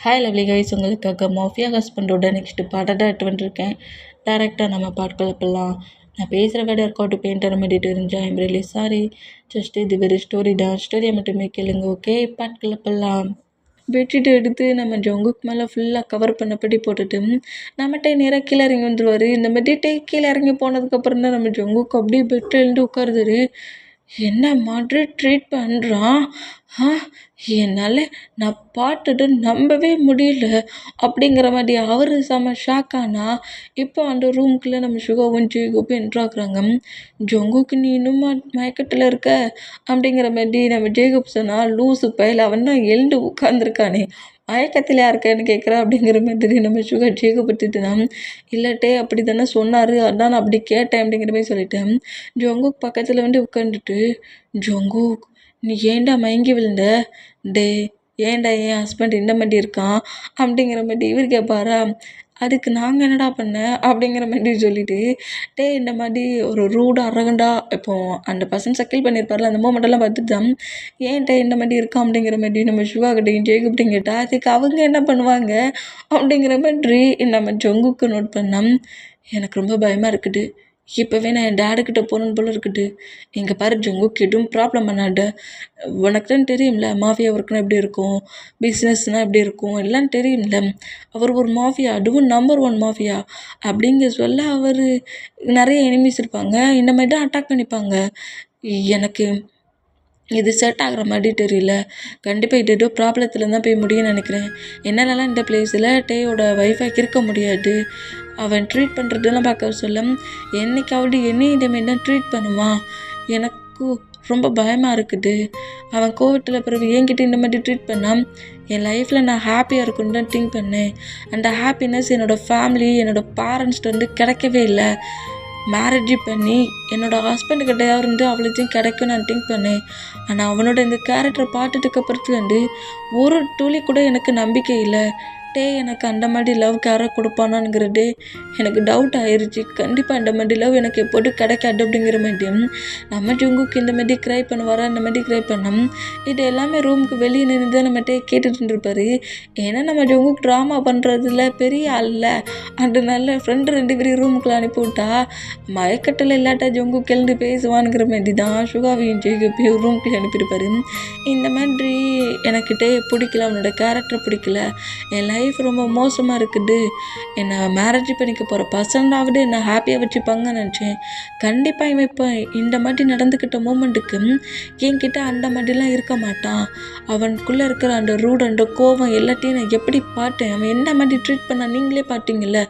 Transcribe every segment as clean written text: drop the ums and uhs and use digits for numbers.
Hi lovely guys, உங்களுக்காக mafia ஹஸ்பண்டோட next பாட்டை எடுத்து வந்துருக்கேன். டேரெக்டாக நம்ம பாட்டுக்குள்ள போகலாம். நான் பேசுகிற வேர்டு ஒர்க் பெயிண்டர் மெடிட்டு இருந்துச்சா ஐம் ரியலி சாரி. ஜஸ்ட் இது வெறு ஸ்டோரி தான். ஸ்டோரியை மட்டுமே கேளுங்க. ஓகே, பாட்டுக்குள்ள போகலாம். பெட்ஷீட் எடுத்து நம்ம ஜங்குக்கு மேலே ஃபுல்லாக கவர் பண்ணப்படி போட்டுட்டு நம்மகிட்ட நேராக கீழே இறங்கி வந்துடுவார். இந்த மாதிரி கீழே இறங்கி போனதுக்கப்புறம் தான் நம்ம ஜங்குக்கு அப்படியே பெட்டில் எழுந்து உட்காருதாரு. என்ன மாதிரி ட்ரீட் பண்ணுறான். என்னால் நான் பார்த்துட்டு நம்பவே முடியல அப்படிங்கிற மாதிரி அவர் செம்ம ஷாக் ஆனா. இப்போ அந்த ரூம்குள்ளே நம்ம சுகாவும் ஜேகோப்பும் என்ட்ராக்குறாங்க. ஜங்குக்கு நீ இன்னும் மயக்கத்தில் இருக்க அப்படிங்கிற மாதிரி நம்ம ஜேகோப் சொன்னால், லூஸு பையல் அவன் தான் எழுந்து உட்காந்துருக்கானே, மயக்கத்தில் யாருக்கான்னு கேட்குறா அப்படிங்கிற மாதிரி நம்ம சுகா ஜேகப்பட்டுட்டுனா. இல்லட்டே அப்படி தானே சொன்னார், அதான் நான் அப்படி கேட்டேன் அப்படிங்கிற மாதிரி சொல்லிட்டேன். ஜங்குக் பக்கத்தில் வந்து உட்காந்துட்டு, ஜங்குக் நீ ஏன்டா மயங்கி விழுந்த? டே ஏன்டா என் ஹஸ்பண்ட் இந்த மாதிரி இருக்கான் அப்படிங்கிற மாதிரி இவர் கேட்பாரா. அதுக்கு நாங்கள் என்னடா பண்ணேன் அப்படிங்கிற மாதிரி சொல்லிட்டு, டே இந்த மாதிரி ஒரு ரூடாக அரகண்டா இப்போது அந்த பர்சன் சக்கில் பண்ணியிருப்பார்ல, அந்த மூமெண்ட்டெல்லாம் பார்த்துட்டு தான் ஏன்டே இந்த மாதிரி இருக்கான் அப்படிங்கிற மாதிரி நம்ம சிவா கிட்டையும் ஜெயகுப்டையும் கேட்டால், அதுக்கு அவங்க என்ன பண்ணுவாங்க அப்படிங்கிற மாதிரி நம்ம ஜங்குக்கு நோட் பண்ணோம். எனக்கு ரொம்ப பயமாக இருக்குது. இப்போவே நான் என் டேடுக்கிட்ட போகணுன்னு போல இருக்குது. இங்கே பாரு ஜங்குக்கு எதுவும் ப்ராப்ளம் பண்ணாட. உனக்கு தான் தெரியும்ல மாஃபியா ஒர்க்னா எப்படி இருக்கும், பிஸ்னஸ்னால் எப்படி இருக்கும் எல்லாம் தெரியும்ல. அவர் ஒரு மாஃபியா, அதுவும் நம்பர் 1 மாஃபியா அப்படிங்க சொல்ல அவர் நிறைய எனிமீஸ் இருப்பாங்க. இந்த மாதிரி தான் அட்டாக் பண்ணிப்பாங்க. எனக்கு இது செட் ஆகிற மாதிரி தெரியல. கண்டிப்பாக இது ஏதோ ப்ராப்ளத்தில் தான் போய் முடியும்னு நினைக்கிறேன். என்னாலலாம் இந்த பிளேஸில் டேயோட ஒய்ஃபைக்கு இருக்க முடியாது. அவன் ட்ரீட் பண்ணுறதெல்லாம் பார்க்க சொல்ல, என்னைக்காவது என்னையும் இதேமாரி தான் ட்ரீட் பண்ணுவான். எனக்கு ரொம்ப பயமாக இருக்குது. அவன் கோவத்தில் பிறகு என்கிட்ட இந்த மாதிரி ட்ரீட் பண்ணால் என் லைஃப்பில் நான் ஹாப்பியாக இருக்குன்னு தான் திங்க் பண்ணேன். அந்த ஹாப்பினஸ் என்னோடய ஃபேமிலி, என்னோடய பேரண்ட்ஸ்ட்டு வந்து கிடைக்கவே இல்லை. மேரேஜ் பண்ணி என்னோடய ஹஸ்பண்டுக்கிட்ட இருந்து அவ்வளோத்தையும் கிடைக்கும் நான் திங்க் பண்ணேன். ஆனால் அவனோட இந்த கேரக்டரை பார்த்துட்டுக்கு அப்புறத்துலேருந்து ஒரு துளி கூட எனக்கு நம்பிக்கை இல்லை. டே எனக்கு அந்த மாதிரி லவ் கேரை கொடுப்பானாங்கிறது எனக்கு டவுட் ஆயிடுச்சு. கண்டிப்பாக அந்த மாதிரி லவ் எனக்கு எப்போது கிடைக்காது அப்படிங்கிற மாதிரியும் நம்ம ஜங்குக்கு இந்த மாதிரி க்ரை பண்ணுவாரா, இந்த மாதிரி க்ரை பண்ணோம். இது எல்லாமே ரூமுக்கு வெளியே நின்று தான் நம்மகிட்ட கேட்டுட்டு இருந்திருப்பாரு. ஏன்னா நம்ம ஜங்குக்கு ட்ராமா பண்ணுறதுல பெரிய ஆள் அதனால ஃப்ரெண்டு 2 பேரும் ரூமுக்குள்ள அனுப்பிவிட்டா மயக்கட்டில் இல்லாட்டா ஜங்குக்கு எழுந்து பேசுவானுங்கிற மாதிரி தான் சுகாவையும் ஜெய்கப்பையும் ரூமுக்குள்ளே அனுப்பியிருப்பாரு. இந்த மாதிரி எனக்கிட்டே பிடிக்கல, அவனோட கேரக்டர் பிடிக்கல, என் லைஃப் ரொம்ப மோசமாக இருக்குது, என்னை மேரேஜ் பண்ணிக்க போகிற பர்சனாவது என்னை ஹாப்பியாக வச்சுப்பாங்கன்னு நினச்சேன். கண்டிப்பாக இவன் இப்போ இந்த மாதிரி நடந்துக்கிட்ட மூமெண்ட்டுக்கு என்கிட்ட அந்த மாதிரிலாம் இருக்க மாட்டான். அவனுக்குள்ளே இருக்கிற அந்த ரூட், அந்த கோவம் எல்லாத்தையும் நான் எப்படி பார்த்தேன். அவன் என்ன மாதிரி ட்ரீட் பண்ணான் நீங்களே பார்த்தீங்கல்ல.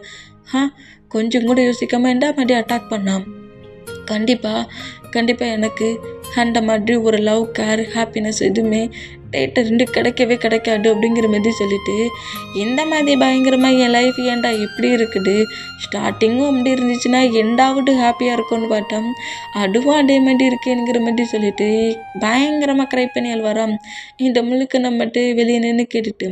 கொஞ்சம் கூட யோசிக்காமல் என்ன மாதிரி அட்டாக் பண்ணான். கண்டிப்பாக எனக்கு அந்த மாதிரி ஒரு லவ், கேர், ஹாப்பினஸ் எதுவுமே டேட்டை 2 கிடைக்கவே கிடைக்காது அப்படிங்கிற மாதிரி சொல்லிவிட்டு, இந்த மாதிரி பயங்கரமாக என் லைஃப் ஏன்டா எப்படி இருக்குது, ஸ்டார்டிங்கும் அப்படி இருந்துச்சுன்னா எண்டாவது ஹாப்பியாக இருக்கும்னு பார்த்தோம், அதுவும் அதே மாதிரி இருக்கேங்கிற மாதிரி சொல்லிவிட்டு பயங்கரமாக க்ரை பண்ணி அழுவாராம். இந்த முழுக்க நம்மட்டு வெளியே நின்று கேட்டுட்டு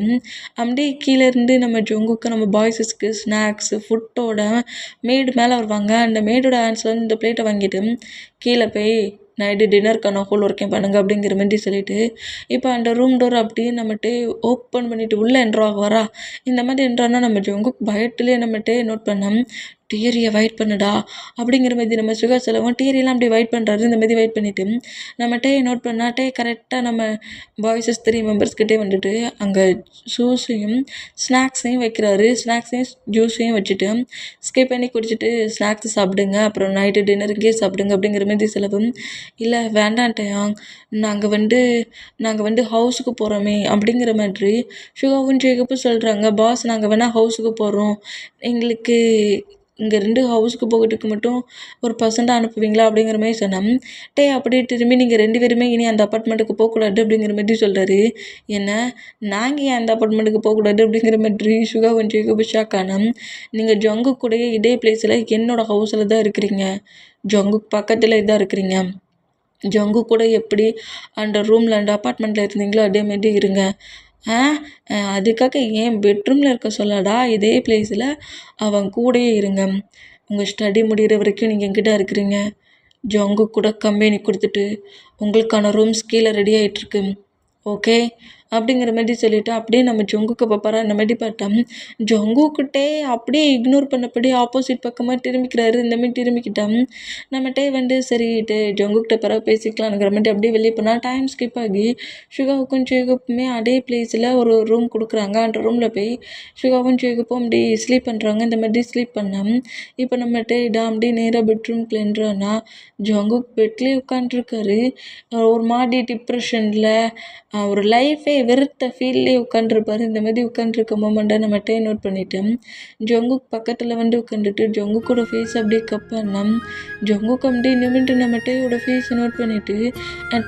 அப்படியே கீழே இருந்து நம்ம ஜங்குக்கு நம்ம பாய்ஸஸ்க்கு ஸ்நாக்ஸு ஃபுட்டோட மேடு மேலே வருவாங்க. அந்த மேடோட ஹேண்ட்ஸில் வந்து இந்த பிளேட்டை வாங்கிட்டு கீழே போய் நைட்டு டின்னருக்கான ஹோல் ஒர்க்கையும் பண்ணுங்க அப்படிங்கிற மாதிரி சொல்லிவிட்டு இப்போ அந்த ரூம் டோர் அப்படியே நம்மகிட்ட ஓப்பன் பண்ணிவிட்டு உள்ளே என்ட்ராகுவாரா. இந்த மாதிரி என்ட்ரானா நம்ம ஜங்குக்கு பயத்துலேயே நம்மகிட்ட நோட் பண்ணோம். டியரியை வெயிட் பண்ணுடா அப்படிங்கிற மாதிரி நம்ம சுகா செலவும் டியரியெல்லாம் அப்படி வெயிட் பண்ணுறாரு. இந்த மாதிரி வெயிட் பண்ணிவிட்டு நம்மகிட்டே நோட் பண்ணாட்டே கரெக்டாக நம்ம பாய்ஸஸ் 3 மெம்பர்ஸ்கிட்டே வந்துட்டு அங்கே ஜூஸையும் ஸ்நாக்ஸையும் வைக்கிறாரு. ஸ்நாக்ஸையும் ஜூஸையும் வச்சுட்டு ஸ்கிப் பண்ணி குடிச்சிட்டு ஸ்நாக்ஸ் சாப்பிடுங்க, அப்புறம் நைட்டு டின்னர் இங்கேயே சாப்பிடுங்க அப்படிங்கிற மாதிரி செலவும். இல்லை வேண்டான்ட்டையா, நாங்கள் வந்து ஹவுஸுக்கு போகிறோமே அப்படிங்கிற மாதிரி சுகாவும் ஜேகப்பும் சொல்கிறாங்க. பாஸ் நாங்கள் வேணால் ஹவுஸுக்கு போகிறோம், எங்களுக்கு இங்கே 2 ஹவுஸுக்கு போகிறதுக்கு மட்டும் ஒரு பர்சன்ட்டாக அனுப்புவீங்களா அப்படிங்கிற மாதிரி சொன்னோம். அப்படி திரும்பி நீங்கள் 2 பேருமே இனி அந்த அப்பார்ட்மெண்ட்டுக்கு போகக்கூடாது அப்படிங்கிற மாதிரி சொல்கிறாரு. என்ன நாங்கள் ஏன் அந்த அப்பார்ட்மெண்ட்டுக்கு போகக்கூடாது அப்படிங்கிற மாதிரி சுகாவும் ஜேகப்பும் ஷாக் ஆனோம். நீங்கள் ஜங்கு கூடயே இதே பிளேஸில் என்னோடய ஹவுஸில் தான் இருக்கிறீங்க, ஜங்குக்கு பக்கத்தில் தான் இருக்கிறீங்க. ஜங்கு கூட எப்படி அந்த ரூமில் அந்த அப்பார்ட்மெண்ட்டில் இருந்தீங்களோ அதேமாரி இருங்க. அதுக்காக ஏன் பெட்ரூமில் இருக்க சொல்லடா, இதே பிளேஸில் அவன் கூடயே இருங்க. உங்கள் ஸ்டடி முடிகிற வரைக்கும் நீங்கள் என்கிட்ட இருக்கிறீங்க. ஜங்கு கூட கம்பெனி கொடுத்துட்டு உங்களுக்கான ரூம்ஸ் கீழே ரெடி ஆகிட்டுருக்கு. ஓகே, அப்படிங்கிற மாதிரி சொல்லிவிட்டு அப்படியே நம்ம ஜங்குக்கை பார்ப்பாரா. இந்த மாதிரி பார்த்தா ஜங்குக்கிட்டே அப்படியே இக்னோர் பண்ணபடி ஆப்போசிட் பக்கமாக திரும்பிக்கிறாரு. இந்த மாதிரி திரும்பிக்கிட்டா நம்மகிட்டே சரிட்டு ஜங்குக்கிட்ட பிறகு பேசிக்கலாங்கிற மாதிரி அப்படியே வெளியே போனால் டைம் ஸ்கிப் ஆகி சுகாவுக்கும் ஜேகப்புமே அதே பிளேஸில் ஒரு ரூம் கொடுக்குறாங்க. அந்த ரூமில் போய் சுகாவும் ஜேகப்பும் அப்படி ஸ்லீப் பண்ணுறாங்க. இந்த மாதிரி ஸ்லீப் பண்ணால் இப்போ நம்மகிட்ட அப்படியே நேராக பெட்ரூம்குள்ள என்றானா ஜங்குக் பெட்லேயே உட்காண்ட்ருக்காரு. ஒரு மாதிரி டிப்ரெஷனில் ஒரு லைஃபே வெறுத்த ஃபீல்லே உட்காண்ட்ருப்பாரு. இந்த மாதிரி உட்காண்ட்ருக்க மொமெண்ட்டை நம்மகிட்ட நோட் பண்ணிட்டேன். ஜங்குக் பக்கத்தில் உட்காந்துட்டு ஜங்குக்கோட ஃபேஸ் அப்படியே கப்பானா ஜங்குக் அப்படியே நிமிட்டு நம்ம டேயோட ஃபேஸை நோட் பண்ணிவிட்டு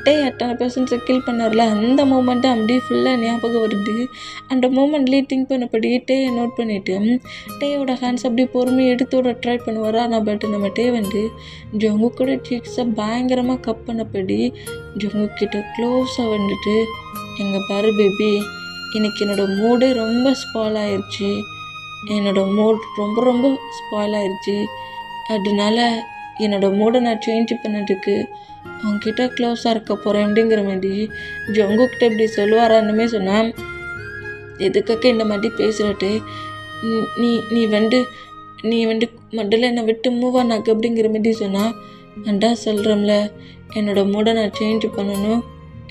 டே அத்தனை பர்சன்ட்ஸை கில் பண்ணார்ல அந்த மூமெண்ட்டை அப்படியே ஃபுல்லாக ஞாபகம் வருது. அந்த மூமெண்ட்லேயே திங்க் பண்ணபடி டேயை நோட் பண்ணிவிட்டு டேயோட ஹேண்ட்ஸ் அப்படியே பொறுமையை எடுத்தோட ட்ரை பண்ணுவார். ஆனால் பட் நம்ம டே ஜங்குக்கோட சீக்ஸை பயங்கரமாக கப் பண்ணபடி ஜங்குக் கிட்ட க்ளோஸாக எங்கே பாரு பேபி, இன்றைக்கி என்னோடய மூடே ரொம்ப ஸ்பாயில் ஆயிடுச்சு. என்னோடய மூட் ரொம்ப ரொம்ப ஸ்பாயில் ஆயிடுச்சு. அதனால என்னோடய மூடை நான் சேஞ்ச் பண்ணதுக்கு அவங்கக்கிட்ட க்ளோஸாக இருக்க போகிறேன் அப்படிங்கிற மாதிரி ஜங்குக்கிட்ட இப்படி சொல்லுவாரான்னுமே சொன்னால் எதுக்காக இந்த மாதிரி பேசுகிறட்டு நீ நீ மண்டல என்னை விட்டு மூவ் ஆனாக்கு அப்படிங்கிற மாதிரி சொன்னால் அண்டா சொல்கிறோம்ல என்னோடய மூடை நான் சேஞ்ச் பண்ணணும்,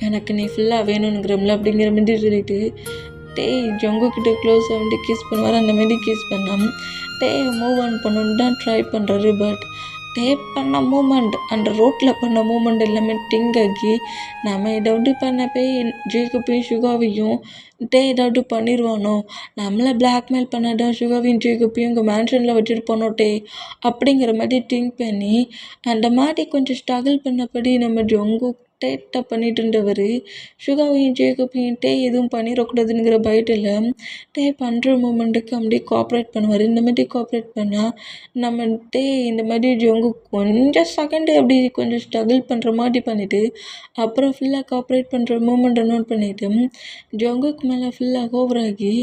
எனக்கு நீ ஃபுல்லாக வேணுங்கிறோம்ல அப்படிங்கிற மாதிரி சொல்லிட்டு ஜங்குக்கிட்ட க்ளோஸாக கிஸ் பண்ணுவார். அந்த மாதிரி கிஸ் பண்ணாமல் மூவ் ஆன் பண்ணணுன்னு தான் ட்ரை பண்ணுறாரு. பட் பண்ண மூமெண்ட் அந்த ரோட்டில் பண்ண மூமெண்ட் எல்லாமே டிங்க் ஆகி நம்ம ஏதாவது பண்ண போய் ஜேக்கப்பையும் சுகாவையும் ஏதாவது பண்ணிடுவானோ, நம்மளை பிளாக்மெயில் பண்ணாதான் சுகாவையும் ஜேக்கப்பையும் இங்கே மேன்ஷனில் வச்சுட்டு போனோட்டே அப்படிங்கிற மாதிரி திங்க் பண்ணி அந்த மாதிரி கொஞ்சம் ஸ்ட்ரகிள் பண்ணபடி நம்ம ஜங்கு டேட்டாக பண்ணிட்டு இருந்தவர் சுகாவையும் ஜேக்கப்பையும் எதுவும் பண்ணிடக்கூடாதுங்கிற பயத்தில் பண்ணுற மூமெண்ட்டுக்கு அப்படியே கோஆப்ரேட் பண்ணுவார். இந்த மாதிரி கோஆப்ரேட் பண்ணால் நம்ம இந்த மாதிரி ஜங்கு கொஞ்சம் செகண்டு அப்படி கொஞ்சம் ஸ்ட்ரகிள் பண்ணுற மாதிரி பண்ணிவிட்டு அப்புறம் ஃபுல்லாக கோஆப்ரேட் பண்ணுற மூமெண்ட்டை நோட் பண்ணிவிட்டு ஜங்குக்கு மேலே ஃபுல்லாக ஓவராகி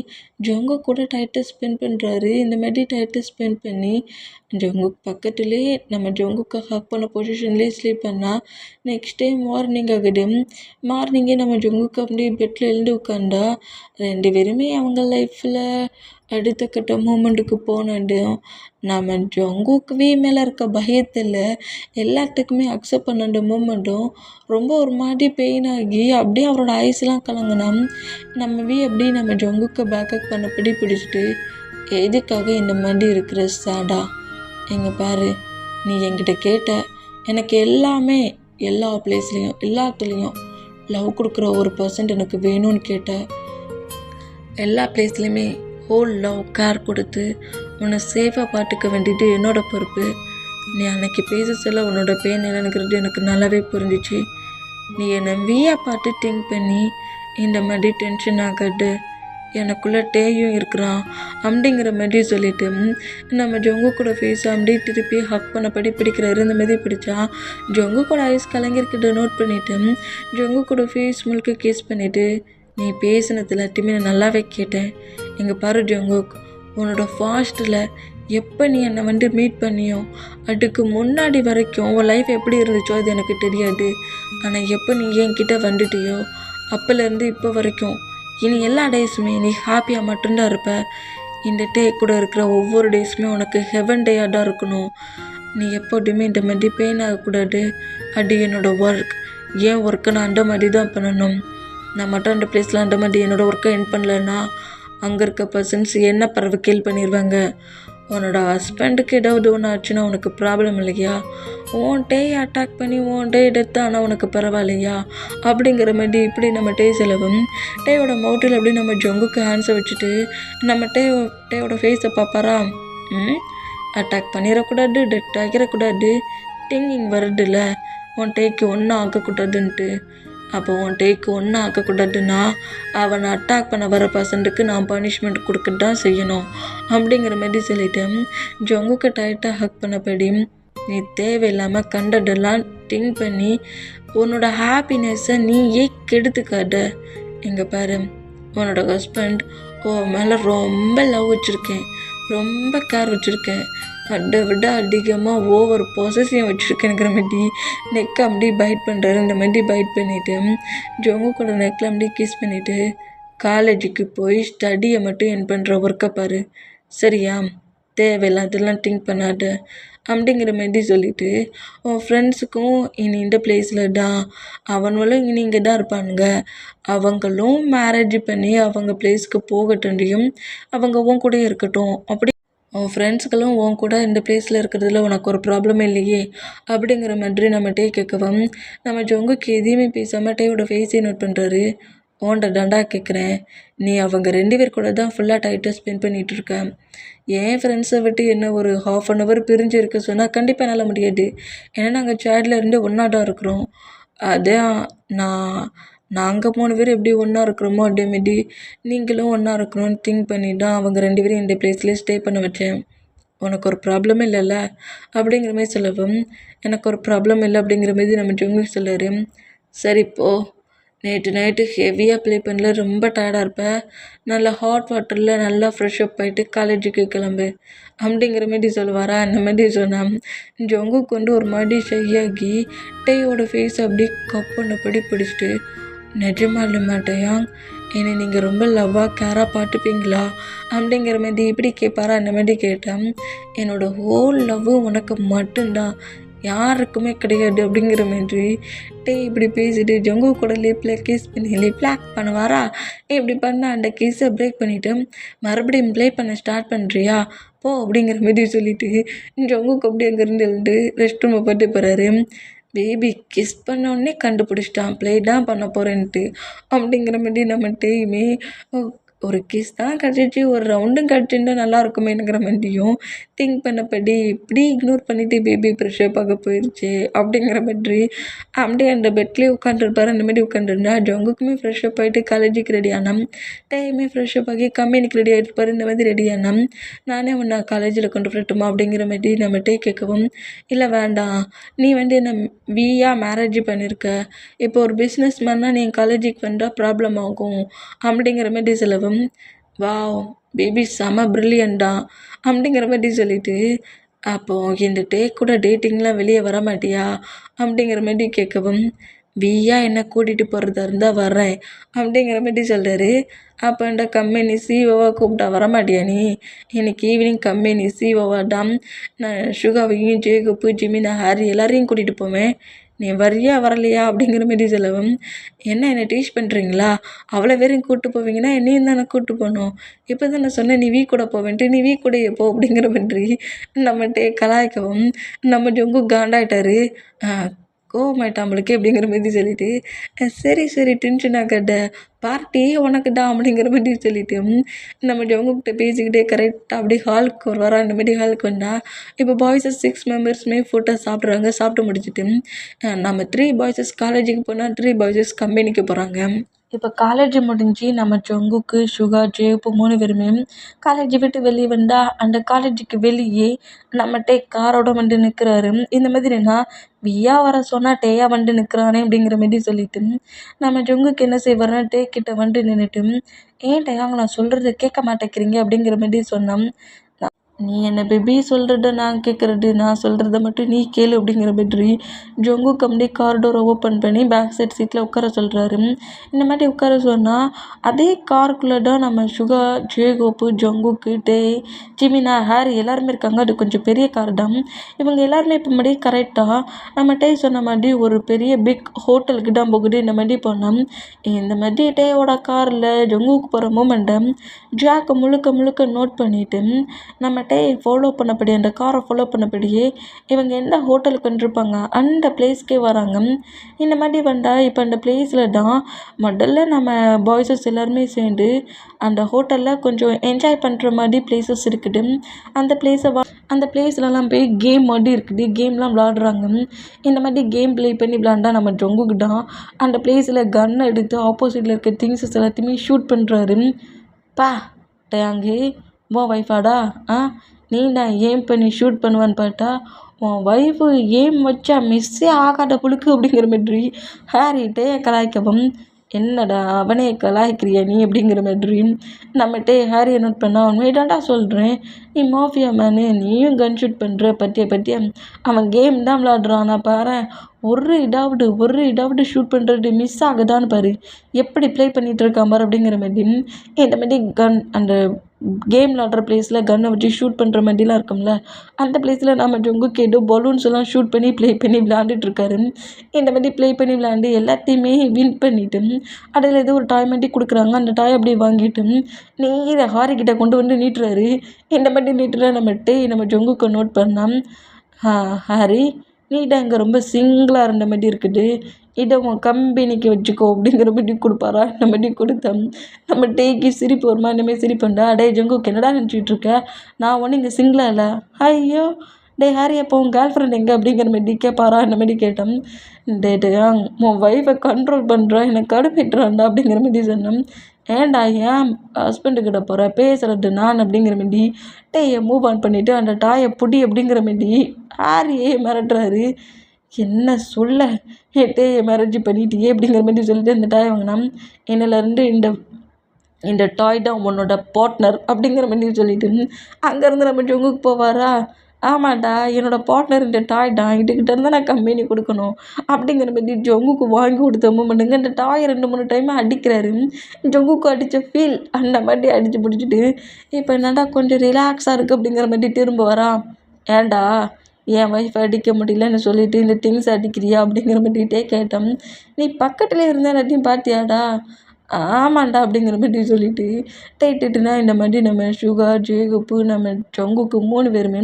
ஜங்கு கூட டைட்டை ஸ்பெண்ட் பண்ணுறாரு. இந்த மாதிரி டைட்டை ஸ்பெண்ட் பண்ணி ஜங்குக்கு பக்கத்துலேயே நம்ம ஜங்குக்கு ஹக் பண்ண பொசிஷன்லேயே ஸ்லீப் பண்ணால் நெக்ஸ்ட் டே மார்னிங் ஆகுது. மார்னிங்கே நம்ம ஜங்குக்கு அப்படியே பெட்டில் எழுந்து உட்காந்தா 2 பேருமே அவங்க லைஃப்பில் அடுத்த கட்ட மூமெண்ட்டுக்கு போனதும் நம்ம ஜங்குக்குவே மேலே இருக்க பயத்தில் எல்லாத்துக்குமே அக்செப்ட் பண்ண மூமெண்ட்டும் ரொம்ப ஒரு மாதிரி பெயின் ஆகி அப்படியே அவரோட ஐஸ்லாம் கலங்கினா அப்படியே நம்ம ஜங்குக்கை பேக்கப் பண்ணபடி பிடிச்சிட்டு எதுக்காக இந்த மாதிரி இருக்கிற சாடா, எங்கே பாரு, நீ என்கிட்ட கேட்ட எனக்கு எல்லாமே எல்லா பிளேஸ்லேயும் எல்லாத்துலேயும் லவ் கொடுக்குற ஒரு பர்சன்ட் எனக்கு வேணும்னு கேட்ட எல்லா பிளேஸ்லேயுமே ஹோல் லவ் கேர் கொடுத்து உன்னை சேஃபாக பார்த்துக்க வேண்டியது என்னோட பொறுப்பு. நீ அன்னைக்கு பேச சொல்ல உன்னோட பெயின் என்னங்கிறது எனக்கு நல்லாவே புரிஞ்சிச்சு. நீ என்னை வீயாக பார்த்து திங்க் பண்ணி இந்த மாதிரி டென்ஷன் ஆகாது, எனக்குள்ளே டேயும் இருக்கிறான் அப்படிங்கிற மாதிரி சொல்லிவிட்டு நம்ம ஜொங்கு கூட ஃபேஸ் அப்படியே திருப்பி ஹக் பண்ணபடி பிடிக்கிறாரு. இந்த மாதிரி பிடிச்சா ஜொங்கு கூட ஐஸ் கலங்கிருக்கிட்ட நோட் பண்ணிவிட்டு ஜொங்கு கூட ஃபேஸ் முழுக்க கேஸ் பண்ணிவிட்டு நீ பேசினது எல்லாத்தையுமே நான் நல்லாவே கேட்டேன். எங்கே பாரு ஜங்குக், உன்னோட ஃபாஸ்ட்டில் எப்போ நீ என்னை மீட் பண்ணியோ அதுக்கு முன்னாடி வரைக்கும் உன் லைஃப் எப்படி இருந்துச்சோ அது எனக்கு தெரியாது. ஆனால் எப்போ நீ என்கிட்ட வந்துட்டியோ அப்போலேருந்து இப்போ வரைக்கும் இனி எல்லா டேஸுமே நீ ஹாப்பியாக மட்டும்தான் இருப்ப. இந்த டே கூட இருக்கிற ஒவ்வொரு டேஸுமே உனக்கு ஹெவன் டேயாக தான் இருக்கணும். நீ எப்போதுமே இந்த மாதிரி பெயின் ஆகக்கூடாது. அது என்னோடய ஒர்க். ஏன் ஒர்க்கை நான் அந்த மாதிரி தான் பண்ணணும். நான் மட்டும் அந்த பிளேஸில் அந்த மாதிரி என்னோடய ஒர்க்கை என் பண்ணலன்னா அங்கே இருக்க பர்சன்ஸ் என்ன பறவை கேள் பண்ணிடுவாங்க. உன்னோட ஹஸ்பண்டுக்கு ஏதாவது ஒன்று ஆச்சுன்னா உனக்கு ப்ராப்ளம் இல்லையா? உன் டேயை அட்டாக் பண்ணி உன் டே எடுத்து ஆனால் உனக்கு பரவாயில்லையா அப்படிங்கிற மாதிரி இப்படி நம்ம டே செலவும் டேயோட மவுட்டில் அப்படி நம்ம ஜங்குக்கு ஹேண்ட்ஸை வச்சுட்டு நம்ம டேயோட ஃபேஸை பார்ப்பாரா. அட்டாக் பண்ணிடக்கூடாது, டெட் ஆகிடக்கூடாது, திங்கிங் வருதுல்ல உன் டேக்கு ஒன்றும் ஆகக்கூடாதுன்ட்டு. அப்போ உன் டேக்கு ஒன்றும் ஆகக்கூடாதுன்னா அவனை அட்டாக் பண்ண வர பர்சன்ட்டுக்கு நான் பனிஷ்மெண்ட் கொடுக்க தான் செய்யணும் அப்படிங்கிற மாதிரி சொல்லிவிட்டு ஜங்குக்கு டைட்டாக ஹக் பண்ணபடி நீ தேவையில்லாமல் கண்டதெல்லாம் திங்க் பண்ணி உன்னோட ஹாப்பினஸ்ஸை நீயே கெடுத்துக்காத. எங்கே பாரு, உன்னோட ஹஸ்பண்ட் உன் மேலே ரொம்ப லவ் வச்சுருக்கேன், ரொம்ப கேர் வச்சுருக்கேன். அதை விட அதிகமாக ஓவர் பொசசிவ் வச்சுருக்கேங்கிற மாதிரி நெக்கை அப்படியே பைட் பண்ணுறாரு. இந்த மாதிரி பைட் பண்ணிவிட்டு ஜோங்குக்கோட நெக்கில் அப்படியே கிஸ் பண்ணிவிட்டு, காலேஜுக்கு போய் ஸ்டடியை மட்டும் என் பண்ணுற ஒர்க்கை பாரு, சரியா? தேவையில்லாதெல்லாம் திங்க் பண்ணாத அப்படிங்கிற மாதிரி சொல்லிவிட்டு, உன் ஃப்ரெண்ட்ஸுக்கும் இனி இந்த பிளேஸில் தான், அவனுங்களும் இனி இங்கே தான் இருப்பானுங்க, அவங்களும் மேரேஜ் பண்ணி அவங்க பிளேஸ்க்கு போகட்டும், அவங்க உன் கூட இருக்கட்டும், அப்படி உன் ஃப்ரெண்ட்ஸுகளும் உன் கூட இந்த பிளேஸில் இருக்கிறதுல உனக்கு ஒரு ப்ராப்ளமே இல்லையே அப்படிங்கிற மாதிரி நம்ம டே கேட்கவும், நம்ம ஜொங்குக்கு எதையுமே பேசாமல் டேயோட ஃபேஸை நோட் பண்ணுறாரு. ஓன்ட தாண்டா கேட்குறேன், நீ அவங்க 2 பேர் கூட தான் ஃபுல்லாக டைட்டாக ஸ்பெண்ட் பண்ணிகிட்டு இருக்க. என் ஃப்ரெண்ட்ஸை விட்டு என்ன ஒரு 1/2 hour பிரிஞ்சு இருக்க சொன்னால் கண்டிப்பாக என்னால் முடியாது. ஏன்னா நாங்கள் சேட்ல இருந்து ஒன்றா தான் இருக்கிறோம். அதான் நாங்கள் 3 பேர் எப்படி ஒன்றா இருக்கிறோமோ அதேமாரி நீங்களும் ஒன்றா இருக்கணும்னு திங்க் பண்ணி தான் அவங்க 2 பேரும் இந்த பிளேஸ்லேயே ஸ்டே பண்ண வச்சேன். உனக்கு ஒரு ப்ராப்ளமே இல்லைல்ல அப்படிங்கிற மாதிரி சொல்லவும், எனக்கு ஒரு ப்ராப்ளம் இல்லை அப்படிங்கிற மாதிரி நம்ம ஜொங்கு சொல்லாரு. சரி போ, நேற்று நைட்டு ஹெவியாக ப்ளே பண்ணல, ரொம்ப டயர்டாக இருப்பேன், நல்லா ஹாட் வாட்டரில் நல்லா ஃப்ரெஷ்அப் ஆகிட்டு காலேஜுக்கு கிளம்பு அப்படிங்கிற மாதிரி சொல்லுவாரா. அந்த மாதிரி சொன்னான். ஜொங்கு கொண்டு ஒரு மாதிரி ஷையாகி டேயோட ஃபேஸ் அப்படியே கப்புனபடி பிடிச்சிட்டு, நிஜமா இல்லை மாட்டையா, என்னை நீங்கள் ரொம்ப லவ்வாக கேராக பார்த்துப்பீங்களா அப்படிங்கிற மாதிரி இப்படி கேட்பாரா. அந்த மாதிரி கேட்டேன். என்னோடய ஹோல் லவ் உனக்கு மட்டும்தான், யாருக்குமே கிடையாது அப்படிங்கிற மாதிரி டே இப்படி பேசிட்டு ஜொங்கு கூட லிப்பில் கிஸ் பண்ணி லிப்லாக் பண்ணுவாரா. இப்படி பண்ண அந்த கிஸ்ஸை பிரேக் பண்ணிவிட்டு மறுபடியும் ப்ளே பண்ண ஸ்டார்ட் பண்ணுறியா போ அப்படிங்கிற மாதிரி சொல்லிவிட்டு ஜொங்குக்கு அப்படி அங்கேருந்து எழுந்து ரெஸ்ட் ரூமை போட்டு போகிறாரு. பேபி கிஸ் பண்ணோடனே கண்டுபிடிச்சிட்டான் ப்ளே தான் பண்ண போகிறேன்ட்டு அப்படிங்கிற மாதிரி நம்ம டேயுமே ஒரு கிஸ் தான் கிடச்சிச்சு, ஒரு ரவுண்டும் கிடச்சிருந்தா நல்லா இருக்குமேங்கிற மாதிரியும் திங்க் பண்ணப்படி இப்படி இக்னோர் பண்ணிவிட்டு பேபி ஃப்ரெஷ்அப் ஆக போயிடுச்சு அப்படிங்கிற மாதிரி அப்படியே அந்த பெட்லேயே உட்காந்துருப்பாரு. அந்த மாதிரி உட்காந்துருந்தா ஜொங்குக்குமே ஃப்ரெஷ்அப் ஆகிட்டு காலேஜுக்கு ரெடி ஆனோம், டேயுமே ஃப்ரெஷ்அப் ஆகி கம்பெனிக்கு ரெடி ஆகிட்டு இந்த மாதிரி ரெடி ஆனோம். நானே உன்னை காலேஜில் கொண்டு வரட்டுமா அப்படிங்கிற மாதிரி நம்ம டே கேட்கவும், இல்லை வேண்டாம், நீ என்ன வீயா மேரேஜ் பண்ணியிருக்க, இப்போ ஒரு பிஸ்னஸ் மேன்னா நீ காலேஜுக்கு வந்தால் ப்ராப்ளம் ஆகும் அப்படிங்கிற மாதிரி சொல்லவும், வாவ் பேபி செம ப்ரில்லியண்டா அப்படிங்கிற மாதிரி சொல்லிட்டு, அப்போது இந்த டே கூட டேட்டிங்லாம் வெளியே வர மாட்டியா அப்படிங்கிற மாதிரி கேட்கவும், வீயா என்னை கூட்டிகிட்டு போகிறதா இருந்தால் வர்றேன் அப்படிங்கிற மாதிரி சொல்கிறாரு. அப்போ இந்த கம்பெனி சிஓவாக கூப்பிட்டா வரமாட்டியா நீ, இன்னைக்கு ஈவினிங் கம்பெனி சிஓவாக தான், நான் சுகாவையும் ஜேகப்பு ஜிமினா ஹாரி எல்லாரையும் கூட்டிகிட்டு போவேன், நீ வரியா வரலையா அப்படிங்கிற மாதிரி சொல்லவும், என்னை டீச் பண்ணுறீங்களா, அவ்வளோ பேரையும் கூப்பிட்டு போவீங்கன்னா என்னையும் தானே கூப்பிட்டு போகணும், இப்போ தான் நான் சொன்னேன் நீ வீ கூட போவேன்ட்டு, நீ வீ கூட எப்போ அப்படிங்கிற மாதிரி நம்மகிட்டே கலாய்க்கவும் நம்ம ஜொங்கு காண்டாயிட்டாரு. கோவமாயிட்டாம்பளுக்கு அப்படிங்கிற மாதிரி சொல்லிட்டு, சரி சரி டென்ஷன் ஆகாத, பார்ட்டி உனக்கு தான் அப்படிங்கிற மாதிரி சொல்லிட்டு நம்ம ஜொங்குக்கிட்ட பேசிக்கிட்டே கரெக்டாக அப்படியே ஹாலுக்கு வருவாரா. அந்த மாதிரி ஹாலுக்கு வந்தால் இப்போ பாய்ஸஸ் 6 மெம்பர்ஸுமே ஃபுட்டை சாப்பிட்றாங்க. சாப்பிட்டு முடிச்சுட்டு நம்ம 3 பாய்ஸஸ் காலேஜுக்கு போனால் 3 பாய்ஸஸ் கம்பெனிக்கு போகிறாங்க. இப்போ காலேஜ் முடிஞ்சு நம்ம ஜொங்குக்கு சுகா ஜேப்பு 3 பேருமே காலேஜ் விட்டு வெளியே வந்தால் அந்த காலேஜுக்கு வெளியே நம்ம டே காரோட வந்து நிற்கிறாரு. இந்த மாதிரினா வியா வர சொன்னால் டேயா வந்து நிற்கிறானே அப்படிங்கிற மாதிரி சொல்லிட்டு நம்ம ஜொங்குக்கு என்ன செய்வாருன்னா டே கிட்ட வந்து நின்றுட்டு, ஏன் டேயாங்க நான் சொல்கிறத கேட்க மாட்டேங்கிறீங்க அப்படிங்கிற மாதிரி சொன்னோம். நீ என்ன பேபி சொல்கிறத நான் கேட்குறது, நான் சொல்கிறத மட்டும் நீ கேளு அப்படிங்கிற மாதிரி ஜொங்குக்கு அப்படியே கார் டோரை ஓப்பன் பண்ணி பேக் சைட் சீட்டில் உட்கார சொல்கிறாரு. இந்த மாதிரி உட்கார சொன்னால் அதே காருக்குள்ளே தான் நம்ம சுகா, ஜேகோப்பு, ஜொங்குக்கு, டே, ஜிமினா, ஹாரி எல்லாருமே இருக்காங்க. அது கொஞ்சம் பெரிய கார் தான். இவங்க எல்லாருமே இப்போ மாதிரி கரெக்டாக நம்ம டே சொன்ன மாதிரி ஒரு பெரிய பிக் ஹோட்டலுக்கு தான் போகுது. இந்த மாதிரி போனோம். இந்த மாதிரி டேயோட காரில் ஜொங்குக்கு போகிற மூமெண்ட்டை ஜாக்கை முழுக்க முழுக்க நோட் பண்ணிவிட்டு நம்ம டே ஃபாலோ பண்ணபடி அந்த காரை ஃபாலோ பண்ணபடியே இவங்க எந்த ஹோட்டலுக்கு வந்துருப்பாங்க அந்த பிளேஸ்க்கே வராங்க. இந்த மாதிரி வந்தால் இப்போ அந்த பிளேஸில் தான் முதல்ல நம்ம பாய்ஸஸ் எல்லாருமே சேர்ந்து அந்த ஹோட்டலில் கொஞ்சம் என்ஜாய் பண்ணுற மாதிரி பிளேசஸ் இருக்குது. அந்த பிளேஸ்லலாம் போய் கேம் மாதிரி இருக்குது, கேம்லாம் விளாடுறாங்க. இந்த மாதிரி கேம் ப்ளே பண்ணி விளாண்டா நம்ம ஜொங்குக்கு தான் அந்த பிளேஸில் கன் எடுத்து ஆப்போசிட்டில் இருக்க திங்ஸஸ் எல்லாத்தையுமே ஷூட் பண்ணுறாரு. பா டேயாங்கே உன் ஒய்ஃபாடா, நீ நான் ஏம் பண்ணி ஷூட் பண்ணுவான்னு பார்த்தா உன் ஒய்ஃபு ஏம் வச்சா மிஸ்ஸே ஆகாத புழுக்கு அப்படிங்கிற மாதிரி ஹாரிட்டே கலாய்க்கவும், என்னடா அவனே கலாய்க்கிறியா நீ அப்படிங்கிற மாதிரி நம்மகிட்டே ஹாரியை நோட் பண்ணா உண்மையிடாண்டா சொல்கிறேன், நீ மாஃபியா மேனு, நீயும் கன் ஷூட் பண்ணுற பட்டிய அவன் கேம் தான் விளாடுறான். நான் பாரு ஒரு இடாவது ஷூட் பண்ணுறது மிஸ் ஆகுதான்னு பாரு, எப்படி ப்ளே பண்ணிகிட்டு இருக்கான் பாரு அப்படிங்கிற மாதிரி இந்த மாதிரி கன் அந்த கேம் விளாடுற பிளேஸில் கன்னை வச்சு ஷூட் பண்ணுற மாதிரிலாம் இருக்கும்ல, அந்த பிளேஸில் நம்ம ஜொங்குக்கு ஏதோ பலூன்ஸ் எல்லாம் ஷூட் பண்ணி ப்ளே பண்ணி விளாண்டுட்ருக்காரு. இந்த மாதிரி ப்ளே பண்ணி விளாண்டு எல்லாத்தையுமே வின் பண்ணிட்டு அதில் ஏதோ ஒரு டாய் மாதிரி கொடுக்குறாங்க. அந்த டாய் அப்படியே வாங்கிட்டு நேர ஹாரிக்கிட்ட கொண்டு வந்து நீட்டுறாரு. இந்த மாதிரி நீட்டுற நம்ம ஜொங்குக்கு நோட் பண்ணால், ஹாரி நீட்டா இங்கே ரொம்ப சிங்கிளாக இருந்த மாதிரி இருக்குது, இதை உன் கம்பெனிக்கு வச்சுக்கோ அப்படிங்கிற மாதிரி கொடுப்பாரா. இந்த மாதிரி கொடுத்தோம் நம்ம டேக்கு சிரிப்பு வருமா, இந்தமாதிரி சிரிப்புண்டா. டே ஜங்குக்கு என்னடா நினச்சிட்டு இருக்க, நான் ஒன்றும் இங்கே சிங்கிளாக இல்லை. ஐயோ டே ஹாரி அப்போ உன் கேர்ள் ஃப்ரெண்ட் எங்கே அப்படிங்கிற மாதிரி கேட்பாரா. இந்த மாதிரி கேட்டோம். உன் ஒய்ஃபை கண்ட்ரோல் பண்ணுறான், எனக்கு கடுப்பேட்டுறான்டா அப்படிங்கிற மாதிரி சொன்னோம். ஏன்டா ஏன் ஹஸ்பண்டுக்கிட்ட போகிற, பேசுகிறது நான் அப்படிங்கிற மாதிரி டேயை மூவ் ஆன் பண்ணிவிட்டு அந்த டாயை புடி அப்படிங்கிற மாதிரி ஹாரியே மிரட்டுறாரு. என்ன சொல்ல, டேயை மேரேஜ் பண்ணிட்டியே அப்படிங்கிற மாதிரி சொல்லிட்டு அந்த டாயை வாங்கினான். என்னிலேருந்து இந்த டாய் தான் உன்னோட பார்ட்னர் அப்படிங்கிற மாதிரி சொல்லிட்டு அங்கேருந்து நம்ம ஜொங்குக்கு போவாரா. ஆமாண்டா என்னோடய பார்ட்னர் இந்த டாய் தான், இதுக்கிட்ட இருந்தால் நான் கம்பெனி கொடுக்கணும் அப்படிங்கிற மாதிரி ஜொங்குக்கு வாங்கி கொடுத்த மூமெண்ட்டுங்க. இந்த டாயை 2-3 டைம் அடிக்கிறாரு. ஜொங்குக்கு அடித்த ஃபீல் அந்த மாதிரி அடித்து பிடிச்சிட்டு இப்போ என்னடா கொஞ்சம் ரிலாக்ஸாக இருக்குது அப்படிங்கிற மாதிரி திரும்ப வரா. ஏன்டா என் ஒய்ஃபை அடிக்க முடியலன்னு சொல்லிட்டு இந்த திங்ஸ் அடிக்கிறியா அப்படிங்கிற மாதிரிட்டே கேட்டோம். நீ பக்கத்தில் இருந்த எல்லாத்தையும் பார்த்தியாடா. ஆமாண்டா அப்படிங்கிற மாதிரி சொல்லிட்டு டேட்டுனா இந்த மாதிரி நம்ம சுகா, ஜேகுப்பு, நம்ம ஜங்குக்கு 3 பேருமே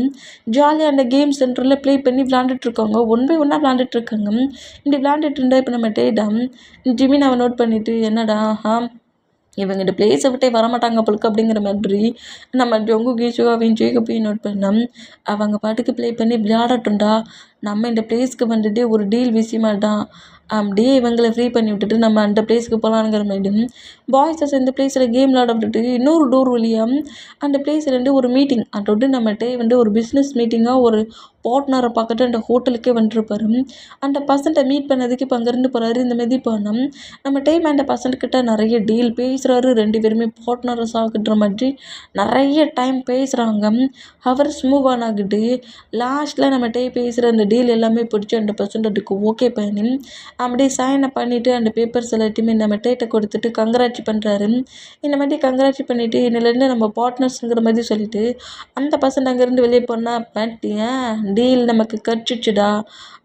ஜாலியாக அந்த கேம் சென்டரில் ப்ளே பண்ணி விளாண்டுட்ருக்காங்க. 1 by 1 விளாண்டுட்ருக்காங்க. இப்படி விளாண்டுட்டு இருந்தால் இப்போ நம்ம டேடாம் ஜிமினாவை நோட் பண்ணிவிட்டு என்னடா இவங்க இந்த பிளேஸை விட்டே வரமாட்டாங்க போலுக்கு அப்படிங்கிற மாதிரி நம்ம ஜொங்குக்கு சுகாவையும் ஜேகப்பையும் நோட் பண்ணோம். அவங்க பாட்டுக்கு ப்ளே பண்ணி விளையாடட்டும்டா, நம்ம இந்த பிளேஸ்க்கு வந்துட்டு ஒரு டீல் விஷயமா தான் அப்படியே இவங்களை ஃப்ரீ பண்ணி விட்டுட்டு நம்ம அந்த பிளேஸ்க்கு போகலாங்கிற மாதிரி பாய்ஸை சேர்ந்த பிளேஸில் கேம் விளாட விட்டுட்டு இன்னொரு டோர் வழியாக அந்த பிளேஸ்லேருந்து ஒரு மீட்டிங் அதோடு நம்மகிட்ட ஒரு பிஸ்னஸ் மீட்டிங்காக ஒரு பார்ட்னரை பார்த்துட்டு அந்த ஹோட்டலுக்கே வந்துருப்பாரு. அந்த பர்சன்ட்டை மீட் பண்ணதுக்கு இப்போ அங்கேருந்து போகிறாரு. இந்த மாதிரி போனோம் நம்ம டைம் அந்த பர்சன்ட்கிட்ட நிறைய டீல் பேசுகிறாரு. 2 பேருமே பார்ட்னர்ஸ் ஆகின்ற மாதிரி நிறைய டைம் பேசுகிறாங்க. ஹவர்ஸ் மூவ் ஆன் ஆகுது. லாஸ்ட்டில் நம்ம பேசுகிற அந்த டீல் எல்லாமே பிடிச்சி அந்த பர்சன்ட் அதுக்கு ஓகே பண்ணி அப்படியே சைனை பண்ணிவிட்டு அந்த பேப்பர்ஸ் எல்லாத்தையுமே நம்ம டேட்டை கொடுத்துட்டு கங்க்ராட்சி பண்ணுறாரு. இந்த மாதிரி கங்க்ராட்சி பண்ணிவிட்டு இன்னிலேருந்து நம்ம பார்ட்னர்ஸுங்கிற மாதிரி சொல்லிவிட்டு அந்த பர்சன்ட் அங்கேருந்து வெளியே போனால் பண்ணிட்டேன் டீல் நமக்கு கிடச்சிச்சுடா,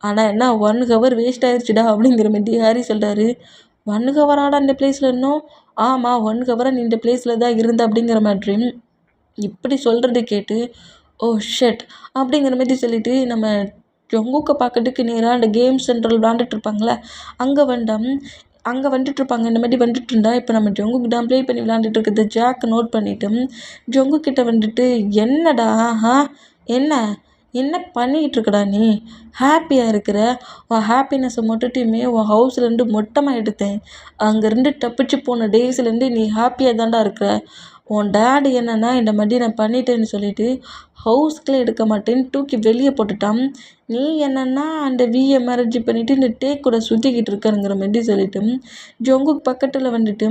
ஆனால் என்ன 1 hour வேஸ்ட் ஆயிடுச்சுடா அப்படிங்கிற மாதிரி ஹாரி சொல்கிறாரு. 1 hour-ஆடா அந்த பிளேஸில் இன்னும், ஆமாம் 1 hour-ஆ நீ இந்த பிளேஸில் தான் இருந்த அப்படிங்கிற மாதிரி இப்படி சொல்கிறது கேட்டு ஓ ஷட் அப்படிங்கிற மாதிரி சொல்லிவிட்டு நம்ம ஜொங்குக்கை பார்க்கறதுக்கு நேராக அந்த கேம் சென்டரில் விளாண்டுட்ருப்பாங்களே அங்கே வந்துட்டுருப்பாங்க. இந்த மாதிரி வந்துட்டு இருந்தா இப்போ நம்ம ஜொங்குக்கு தான் ப்ளே பண்ணி விளாண்டுட்டு இருக்கிறது ஜாக்கை நோட் பண்ணிவிட்டு ஜொங்குக்கிட்ட வந்துட்டு என்னடா என்ன என்ன பண்ணிக்கிட்டு இருக்கடா நீ, ஹாப்பியாக இருக்கிற, உன் ஹாப்பினஸை மொட்டத்தையுமே உன் ஹவுஸ்லேருந்து மொட்டமாக எடுத்தேன், அங்கேருந்து தப்பிச்சு போன டேஸ்லேருந்து நீ ஹாப்பியாக தான்டா இருக்கிற, உன் டேடி என்னன்னா இந்த மாதிரி நான் பண்ணிட்டேன்னு சொல்லிட்டு ஹவுஸ்க்குள்ளே எடுக்க மாட்டேன்னு தூக்கி வெளியே போட்டுட்டான். நீ என்னன்னா அந்த விஏ மேரேஜ் பண்ணிவிட்டு இந்த டேக் கூட சுற்றிக்கிட்டு இருக்கங்கிற மாதிரி சொல்லிட்டு ஜொங்குக்கு பக்கத்தில் வந்துட்டு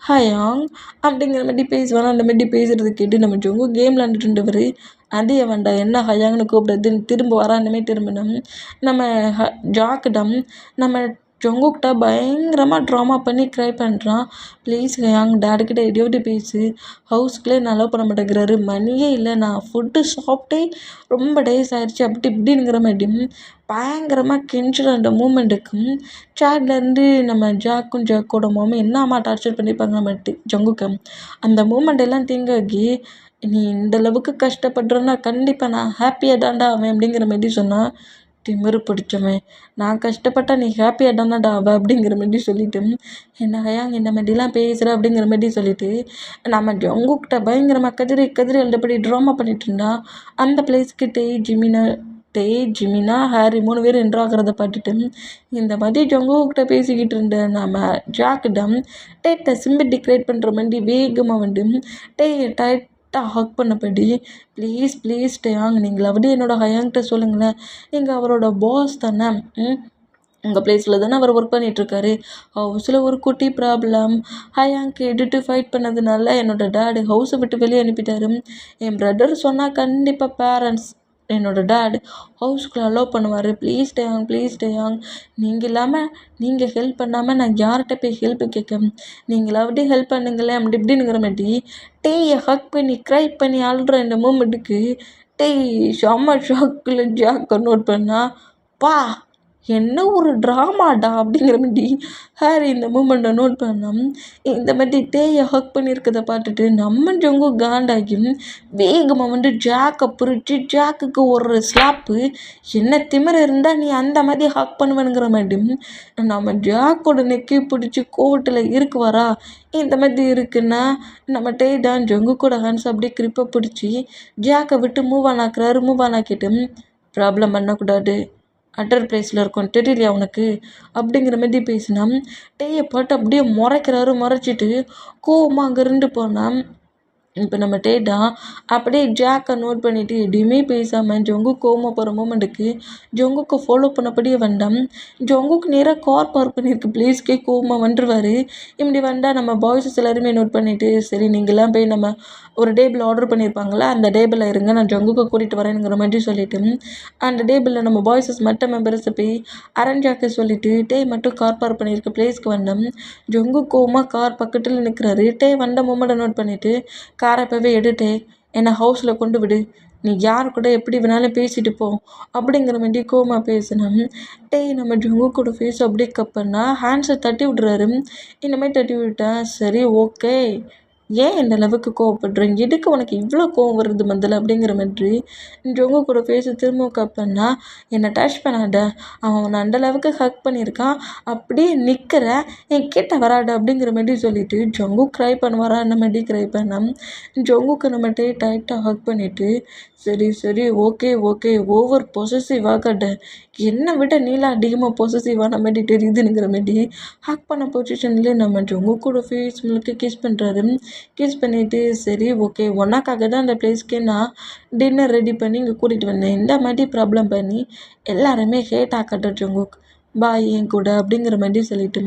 ஹயாங் அப்படிங்கிற மாதிரி பேசுவாங்க. அந்த மாதிரி பேசுகிறது கேட்டு நம்ம ஜொங்கு கேம் விளாண்டுட்டு இருந்தவர் அதே வேண்டாம் என்ன ஹயாங்னு கூப்பிடுறதுன்னு திரும்ப வராண்டமே திரும்பினோம். நம்ம ஜாக்கிடம் நம்ம ஜொங்குக்கிட்ட பயங்கரமாக ட்ராமா பண்ணி க்ரை பண்ணுறான். ப்ளீஸ் ஹயாங் டேடிக்கிட்ட எடியோட்டு பேசு, ஹவுஸ்க்குள்ளே நான் லவ் பண்ண மாட்டேங்கிறாரு, மணியே இல்லை, நான் ஃபுட்டு சாப்பிட்டே ரொம்ப டேஸ் ஆயிடுச்சு அப்படி இப்படிங்கிற மாதிரி பயங்கரமாக கெஞ்சுற அந்த மூமெண்ட்டுக்கும் சேட்லேருந்து நம்ம ஜாக்கோட மாமா என்ன அம்மா டார்ச்சர் பண்ணியிருப்பாங்க நம்ம ஜங்குக்கு அந்த மூமெண்ட் எல்லாம் திங்காகி நீ இந்த அளவுக்கு கஷ்டப்படுறேன்னா கண்டிப்பாக நான் ஹாப்பியாக தான்டா அவன் அப்படிங்கிற மாதிரி சொன்னான். திமிரு பிடிச்சவன், நான் கஷ்டப்பட்டா நீ ஹாப்பியாக தானடா அவ அப்படிங்கிற மாதிரி சொல்லிட்டு என்ன ஹயாங் இந்த மாதிரிலாம் பேசுகிற அப்படிங்கிற மாதிரி சொல்லிட்டு நம்ம ஜங்குக்கிட்ட பயங்கரமாக கதிரி அந்தபடி ட்ராமா பண்ணிட்டு இருந்தா. அந்த பிளேஸ்க்கு ஜிமினா ஹாரி 3 பேர் என்ட்ராகிறத பார்த்துட்டு இந்த மாதிரி ஜங்குக்கிட்ட பேசிக்கிட்டு இருந்த நம்ம ஜாக்கிடம் டேட்டை சிம்பிட்டி கிரியேட் பண்ணுற மாதிரி வேகமாக வந்து டைட்டாக ஹக் பண்ணபடி ப்ளீஸ் டேயாங் நீங்களாவது என்னோட ஹயாங்கிட்ட சொல்லுங்களேன், நீங்கள் அவரோட பாஸ் தானே, உங்கள் பிளேஸில் தானே அவர் ஒர்க் பண்ணிகிட்ருக்காரு. ஹவுஸில் ஒரு குட்டி ப்ராப்ளம். ஹயாங்க்கு எடுத்து ஃபைட் பண்ணதுனால என்னோடய டேடு ஹவுஸை விட்டு வெளியே அனுப்பிட்டாரு. என் பிரதர் சொன்னால் கண்டிப்பாக பேரண்ட்ஸ் என்னோடய டேட் ஹவுஸ்க்குள்ளே அலோவ் பண்ணுவார். ப்ளீஸ் டேயாங், ப்ளீஸ் டேயாங், நீங்கள் இல்லாமல் நீங்கள் ஹெல்ப் பண்ணாமல் நான் யார்கிட்ட போய் ஹெல்ப் கேட்க, நீங்களாவது ஹெல்ப் பண்ணுங்களேன் அப்படி இப்படிங்கிற மாட்டி டேயை ஹக் பண்ணி க்ரை பண்ணி அழுற இந்த மூமெண்ட்டுக்கு டேய் செம்ம ஷாக்கில் ஜாக்கை நோட் பண்ணா பா என்ன ஒரு ட்ராமாடா அப்படிங்கிற மாட்டி ஹாரி இந்த மூமெண்ட்டை நோட் பண்ணோம். இந்த மாதிரி டேயை ஹக் பண்ணியிருக்கதை பார்த்துட்டு நம்ம ஜங்கு காண்டாகி வேகமாக ஜாக்கை பிடிச்சி ஜாக்குக்கு ஒரு ஸ்லாப்பு. என்ன திமிர இருந்தால் நீ அந்த மாதிரி ஹக் பண்ணுவேனுங்கிற மாதிரி நம்ம ஜாக்கோட நெக்கி பிடிச்சி கோவத்தில் இருக்குவாரா. இந்த மாதிரி இருக்குன்னா நம்ம டே தான் ஜங்கு கூட ஹேண்ட்ஸ் அப்படியே கிரிப்பை பிடிச்சி ஜாக்கை விட்டு மூவ் ஆன் ஆக்கிட்டு ப்ராப்ளம் பண்ணக்கூடாது, அட்டர் பிளேஸில் இருக்கும் தெரியலையா உனக்கு அப்படிங்கிற மாதிரி பேசினா டேயை பாட்டு அப்படியே முறைச்சிட்டு கோவமாக அங்கேருந்து போனால் இப்போ நம்ம டேட்டா அப்படியே ஜாக்கை நோட் பண்ணிவிட்டு எதுவுமே பேசாமல் ஜொங்கு கோவமாக போகிற மூமெண்ட்டுக்கு ஜொங்குக்கு ஃபாலோ பண்ணபடியே வந்தான். ஜொங்குக்கு நேராக கார் பார்க் பண்ணியிருக்கு பிளேஸ்க்கே கோவமாக வந்துடுவார். இப்படி வந்தால் நம்ம பாய்ஸஸ் எல்லாருமே நோட் பண்ணிவிட்டு சரி நீங்களாம் போய் நம்ம ஒரு டேபிள் ஆர்டர் பண்ணியிருப்பாங்களா அந்த டேபிளில் இருங்க நான் ஜொங்குக்கு கூட்டிகிட்டு வரேனுங்கிற மாதிரி சொல்லிவிட்டு அந்த டேபிளில் நம்ம பாய்ஸஸ் மற்ற மெம்பர்ஸை போய் அரேஞ்சாக்க சொல்லிவிட்டு டே மட்டும் கார் பார்க் பண்ணியிருக்க பிளேஸ்க்கு வந்தோம். ஜொங்கு கோவமாக கார் பக்கத்தில் நிற்கிறாரு. டே வந்த மூமெண்ட்டை நோட் பண்ணிவிட்டு காரை போய் எடுத்து என்னை ஹவுஸில் கொண்டு விடு, நீ யார் கூட எப்படி வேணாலும் பேசிட்டு போ அப்படிங்கிற மாதிரி கோவமாக பேசினேன். டேய் நம்ம ஜொங்கு கூட ஃபேஸ் அப்படியே கப்பன்னா ஹேண்ட்ஸை தட்டி விட்றாரு. இந்தமாதிரி தட்டி விட்டேன். சரி ஓகே, ஏன் இந்த அளவுக்கு கோவப்படுறேன், எதுக்கு உனக்கு இவ்வளோ கோவம் வருது முதல்ல அப்படிங்கிற மாதிரி ஜொங்கு கூட ஃபேஸை திரும்ப கப்பன்னா என்னை டச் பண்ணாத, அவன் அந்த அளவுக்கு ஹக் பண்ணியிருக்கான், அப்படியே நிற்கிற என் கிட்ட வராட அப்படிங்கிற மாதிரி சொல்லிவிட்டு ஜொங்கு க்ரை பண்ணுவாரா அந்த மாதிரி க்ரை பண்ணான். ஜொங்குக்கு நம்ம டைட்டாக ஹக் பண்ணிவிட்டு சரி ஓகே ஓவர் பொசசிவ் ஆகாத, என்னை விட நீலாம் அதிகமாக பொசசிவான மாதிரி தெரியுதுங்கிற மாதிரி ஹக் பண்ண பொசிஷன்லேயே நம்ம ஜொங்கு கூட ஃபேஸ் முழுக்க கிஸ் பண்ணுறாரு. கிஸ் பண்ணிவிட்டு சரி ஓகே ஒன்னாக்காக தான் அந்த பிளேஸ்க்கே நான் டின்னர் ரெடி பண்ணி இங்கே கூட்டிகிட்டு வந்தேன், இந்த மாதிரி ப்ராப்ளம் பண்ணி எல்லாருமே ஹேட் ஆக்கட்ட ஜொங்குக், பாய் என் கூட அப்படிங்கிற மாதிரி சொல்லிட்டு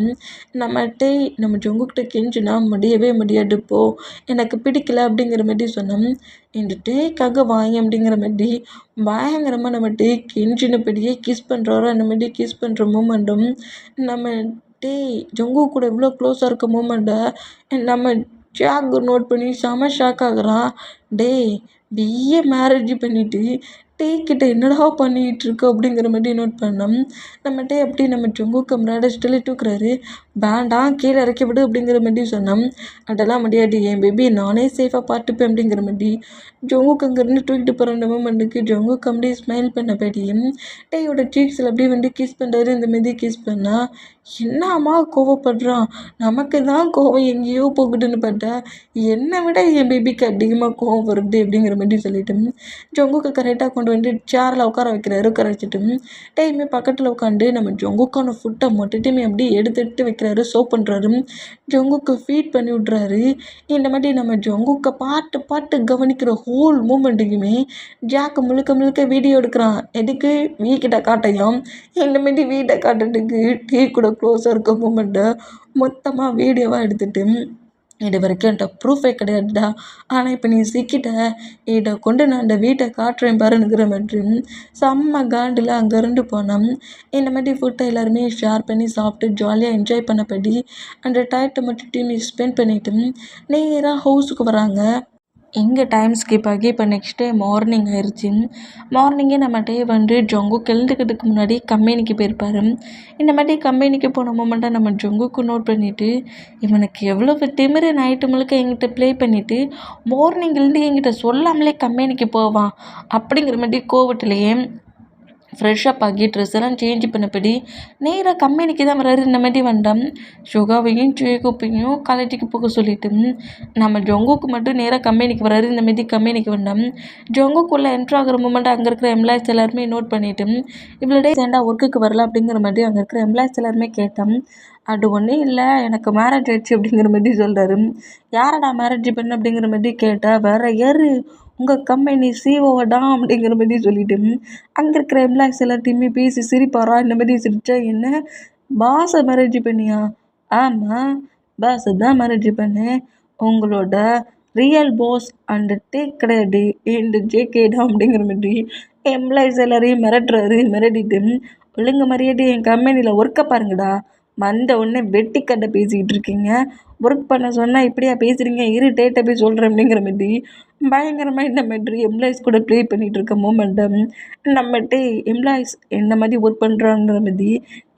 நம்ம ஜொங்குக்கிட்ட கெஞ்சினா முடியவே முடியாது போ, எனக்கு பிடிக்கல அப்படிங்கிற மாதிரி சொன்னோம். இந்த டேக்காக வாங்க அப்படிங்கிற மாதிரி பயங்கரமாக நம்ம டே கெஞ்சினபடியே கிஸ் பண்ணுறாரோ அந்த மாதிரி கிஸ் பண்ணுற மூமெண்ட்டும் நம்ம டே ஜொங்கு கூட இவ்வளோ க்ளோஸாக இருக்க மூமெண்ட்டை நம்ம ஜாக் நோட் பண்ணி செம ஷாக் ஆகுறான். டே பிஏ மேரேஜ் பண்ணிவிட்டு டே கிட்ட என்னடா பண்ணிகிட்டு இருக்கு அப்படிங்கிற மாதிரி நோட் பண்ணோம். நம்ம டே அப்படி நம்ம ஜொங்கு கம்ராட ஸ்டில் தூக்குறாரு. வேண்டாம் கீழே இறக்கி விடு அப்படிங்கிற மாதிரி சொன்னோம். அதெல்லாம் முடியாது, என் பேபி நானே சேஃபாக பார்த்துப்பேன் அப்படிங்கிற மாதிரி ஜொங்குக்கு அங்கேருந்து தூக்கிட்டு போகிற அந்த மூமெண்ட்டுக்கு ஜொங்குக்கு அப்படியே ஸ்மைல் பண்ணபடியும் டேயோட சீக்ஸில் அப்படியே கிஸ் பண்ணுறாரு. இந்த மாதிரி கிஸ் பண்ணால் என்னம்மா கோவப்படுறான், நமக்கு தான் கோவம் எங்கேயோ போகுதுன்னு பார்த்தா என்னை விட என் பேபிக்கு அதிகமாக கோவம் வருது அப்படிங்கிற மாதிரி சொல்லிட்டு ஜொங்குக்கு கரெக்டாக கொண்டு வந்து சேரில் உட்கார வைக்கிறாரு. உட்கார வச்சுட்டு டைமே பக்கத்தில் உட்காந்து நம்ம ஜொங்குக்கான ஃபுட்டை மட்டுமே அப்படியே எடுத்து வைக்கிறாரு. சோப் பண்ணுறாரு. ஜொங்குக்கு ஃபீட் பண்ணி விட்றாரு. இந்த மாதிரி நம்ம ஜொங்குக்கை பார்த்து கவனிக்கிற ஹோல் மூமெண்ட்டுக்குமே ஜாக்கு முழுக்க வீடியோ எடுக்கிறான். எதுக்கு வீக்கிட்ட காட்டையும் இந்த மாதிரி வீட்டை காட்டுறதுக்கு டீ கூட க்ளோஸாக இருக்க மூமெண்ட்டை மொத்தமாக வீடியோவாக எடுத்துகிட்டு இது வரைக்கும் என்கிட்ட ப்ரூஃபே கிடையாதுடா, ஆனால் இப்போ நீ சிக்கிட்ட, இதை கொண்டு நான் அந்த வீட்டை காட்டுறேன் பாருங்கிற மாதிரி செம்ம காண்டில் அங்கேருந்து போனோம். இந்த மாதிரி ஃபுட்டை எல்லாருமே ஷேர் பண்ணி சாப்பிட்டு ஜாலியாக என்ஜாய் பண்ணபடி அந்த டயத்தை மட்டும் ஸ்பெண்ட் பண்ணிவிட்டு நேராக ஹவுஸுக்கு வராங்க. இங்கே டைம் ஸ்கிப் ஆகி இப்போ நெக்ஸ்ட் டே மார்னிங் ஆயிடுச்சு. மார்னிங்கே நம்ம டே ஜொங்கு எழுந்துக்கிறதுக்கு முன்னாடி கம்பெனிக்கு போயிருப்பார். இந்த மாதிரி கம்பெனிக்கு போன மூமெண்ட்டை நம்ம ஜொங்குக்கு நோட் பண்ணிவிட்டு இவனுக்கு எவ்வளோ திமிரு நைட்டு முழுக்க என்கிட்ட ப்ளே பண்ணிவிட்டு மார்னிங்லேருந்து என்கிட்ட சொல்லாமலே கம்பெனிக்கு போவான் அப்படிங்கிற மாதிரி கோவத்திலேயே ஃப்ரெஷ்ஷப் ஆகி ட்ரெஸ் எல்லாம் சேஞ்ச் பண்ணபடி நேராக கம்பெனிக்கு தான் வராரு. இந்த மாதிரி வந்தோம். சுகாவையும் ஜேகோப்பையும் காலேஜுக்கு போக சொல்லிட்டு நம்ம ஜொங்குக்கு மட்டும் நேராக கம்பெனிக்கு வராரு. இந்த மாதிரி கம்பெனிக்கு வந்தோம். ஜொங்குக்குள்ளே என்ட்ரு ஆகிற மூமெண்ட் அங்கே இருக்கிற எம்ப்ளாயிஸ் எல்லாருமே நோட் பண்ணிவிட்டு இவ்வளோ டேஸ் ஏன்டா ஒர்க்குக்கு வரல அப்படிங்கிற மாதிரி அங்கே இருக்கிற எம்ப்ளாயிஸ் எல்லாருமே கேட்டோம். அது ஒன்றும் இல்லை, எனக்கு மேரேஜ் ஆயிடுச்சு அப்படிங்கிற மாதிரி சொல்கிறாரு. யாரடா மேரேஜ் பண்ண அப்படிங்கிற மாதிரி கேட்டால் வேறு யார் உங்கள் கம்பெனி சிஓடா அப்படிங்கிற மாதிரி சொல்லிட்டு அங்கே இருக்கிற எம்ப்ளாய்ஸ் எல்லாத்தையுமே பேசி சிரிப்பாரா. இந்த மாதிரி சிரிச்சா என்ன, பாஸை மேரேஜ் பண்ணியா? ஆமாம், பாஸை தான் மேரேஜ் பண்ணேன். உங்களோட ரியல் பாஸ் அண்ட் டேக் கிடையாது இந்த ஜேகேடா அப்படிங்கிற மாதிரி எம்ப்ளாய்ஸ் எல்லாரையும் மிரட்டிட்டு ஒழுங்கு மரியாதை என் கம்பெனியில் ஒர்க்கை பாருங்கடா, வந்த உடனே வெட்டி கட்டை பேசிக்கிட்டு இருக்கீங்க, ஒர்க் பண்ண சொன்னால் இப்படியா பேசுகிறீங்க, டேட்டை போய் சொல்கிறேன் அப்படிங்கிற மாதிரி பயங்கரமாக இந்த மாதிரி எம்ப்ளாயிஸ் கூட ப்ளே பண்ணிகிட்டு இருக்க மூமெண்ட்டை நம்மகிட்ட எம்ப்ளாயிஸ் என்ன மாதிரி ஒர்க் பண்ணுறாங்கிற மாதிரி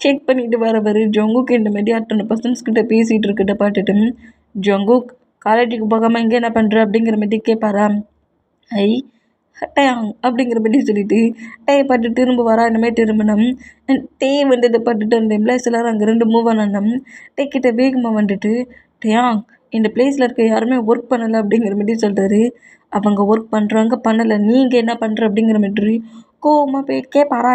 செக் பண்ணிட்டு வரவர் ஜங்குக்கு இந்த மாதிரி அத்தனை பர்சன்ஸ் கிட்ட பேசிகிட்டு இருக்கிட்ட பார்த்துட்டு ஜங்குக் காலேஜுக்கு போகாமல் இங்கே என்ன பண்ணுற அப்படிங்கிற மாதிரி கேட்பாரா. ஐ டயாங் அப்படிங்கிற மாதிரி சொல்லிட்டு டே பாட்டு திரும்ப வரா. இந்த மாதிரி திரும்பினோம் டே வந்ததை பார்த்துட்டு அந்த எம்ப்ளாயிஸ் எல்லாரும் அங்கே ரெண்டு மூவ் ஆனோம். டே கிட்ட வேகமாக வந்துட்டு டயாங் இந்த பிளேஸில் இருக்க யாருமே ஒர்க் பண்ணலை அப்படிங்கிற மாதிரி சொல்கிறாரு. அவங்க ஒர்க் பண்ணுறாங்க பண்ணலை, நீங்கள் என்ன பண்ணுற அப்படிங்கிற மாதிரி கோவமாக போய் கேட்பாரா.